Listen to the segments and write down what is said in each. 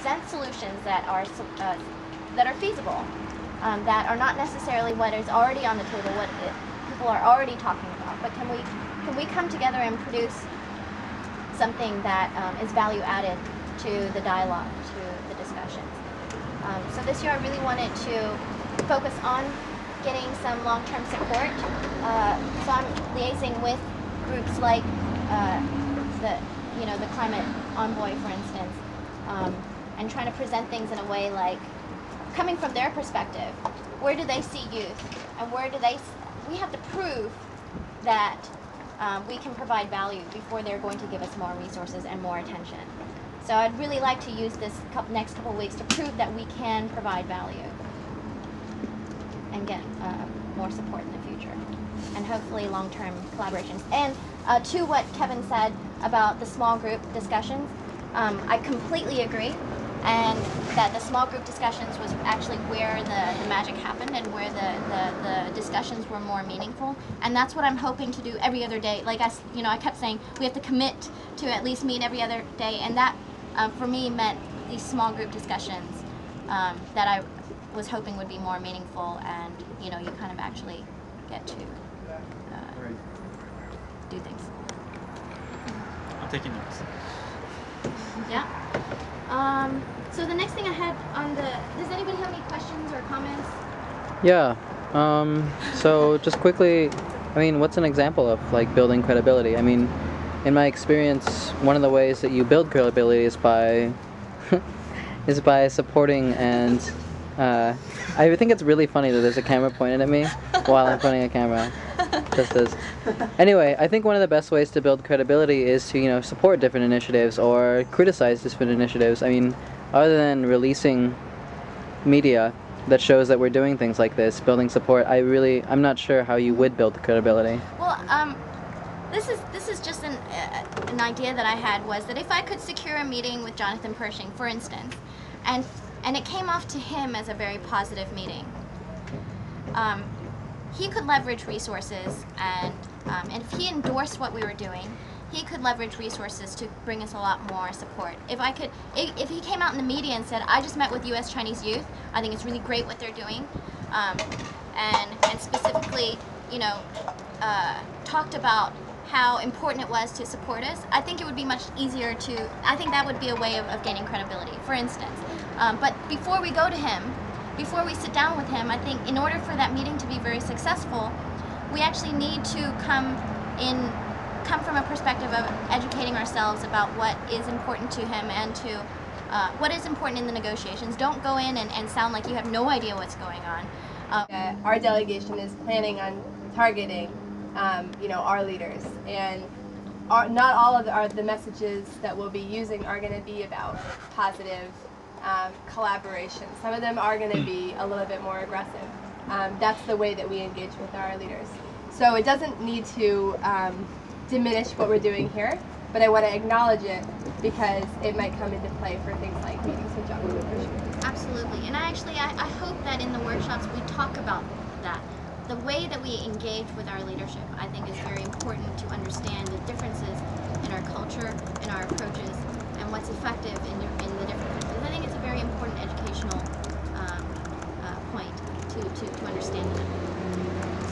present solutions that are feasible, that are not necessarily what is already on the table, what people are already talking about, but can we come together and produce something that is value added to the dialogue, to the discussions. So this year I really wanted to focus on getting some long-term support. So I'm liaising with groups like the Climate Envoy, for instance, and trying to present things in a way like, coming from their perspective, where do they see youth, and where do we have to prove that we can provide value before they're going to give us more resources and more attention. So I'd really like to use this next couple of weeks to prove that we can provide value and get more support in the future, and hopefully long-term collaborations. And to what Kevin said about the small group discussions, I completely agree, and that the small group discussions was actually where the magic happened and where the discussions were more meaningful. And that's what I'm hoping to do every other day. Like I kept saying we have to commit to at least meet every other day, and that for me meant these small group discussions that I was hoping would be more meaningful, and you kind of actually get to do things. I'm taking notes. Yeah. So the next thing I had on does anybody have any questions or comments? Yeah. So just quickly, I mean, what's an example of like building credibility? I mean, in my experience, one of the ways that you build credibility is by supporting and I think it's really funny that there's a camera pointed at me while I'm pointing a camera. Just as. Anyway, I think one of the best ways to build credibility is to, support different initiatives or criticize different initiatives. I mean, other than releasing media that shows that we're doing things like this, building support, I'm not sure how you would build the credibility. Well, this is just an idea that I had, was that if I could secure a meeting with Jonathan Pershing, for instance, and it came off to him as a very positive meeting, he could leverage resources, and if he endorsed what we were doing, he could leverage resources to bring us a lot more support. If he came out in the media and said, I just met with U.S. Chinese youth, I think it's really great what they're doing, and specifically, talked about how important it was to support us, I think it would be much easier I think that would be a way of gaining credibility, for instance. But before we go to him, before we sit down with him, I think in order for that meeting to be very successful, we actually need to come from a perspective of educating ourselves about what is important to him and to what is important in the negotiations. Don't go in and sound like you have no idea what's going on. Our delegation is planning on targeting our leaders, and not all of the messages that we'll be using are going to be about positive collaboration. Some of them are going to be a little bit more aggressive. That's the way that we engage with our leaders. So it doesn't need to diminish what we're doing here, but I want to acknowledge it because it might come into play for things like meetings with Jonathan Pershing. Absolutely, and I hope that in the workshops we talk about that. The way that we engage with our leadership, I think, is very important to understand the differences in our culture, in our approaches, and what's effective in the different countries. I think it's a very important educational point to understand that.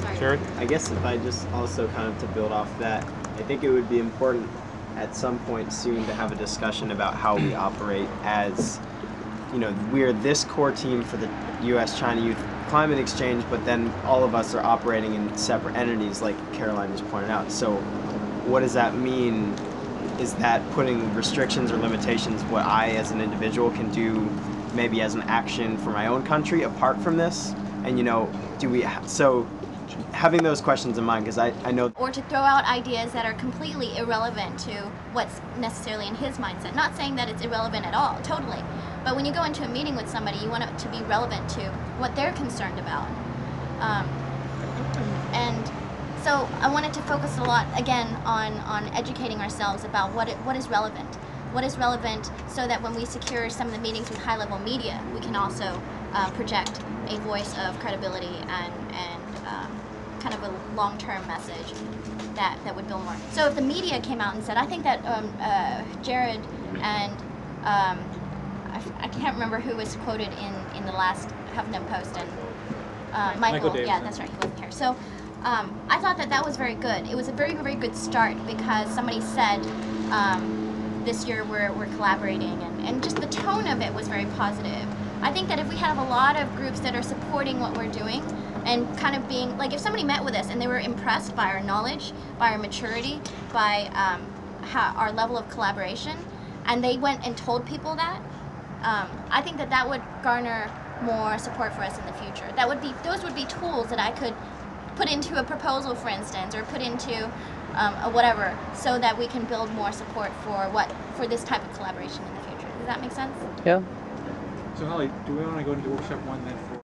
Sorry. Sure. I guess if I just also kind of to build off that, I think it would be important at some point soon to have a discussion about how we operate as, we're this core team for the U.S.-China Youth Climate Exchange, but then all of us are operating in separate entities, like Caroline just pointed out. So what does that mean? Is that putting restrictions or limitations what I as an individual can do maybe as an action for my own country apart from this? And so having those questions in mind, because I know... Or to throw out ideas that are completely irrelevant to what's necessarily in his mindset. Not saying that it's irrelevant at all, totally. But when you go into a meeting with somebody, you want it to be relevant to what they're concerned about. And so I wanted to focus a lot, again, on educating ourselves about what is relevant. What is relevant, so that when we secure some of the meetings with high-level media, we can also project a voice of credibility and kind of a long-term message that would build more. So if the media came out and said, I think that Jared and I can't remember who was quoted in the last Huffington Post, and Michael yeah, Davidson. that's right, he wasn't here. So I thought that was very good. It was a very, very good start because somebody said this year we're collaborating, and just the tone of it was very positive. I think that if we have a lot of groups that are supporting what we're doing and kind of being, like if somebody met with us and they were impressed by our knowledge, by our maturity, by our level of collaboration, and they went and told people that, I think that would garner more support for us in the future. Those would be tools that I could put into a proposal, for instance, or put into a whatever, so that we can build more support for this type of collaboration in the future. Does that make sense? Yeah. So Holly, do we want to go into workshop 1 then for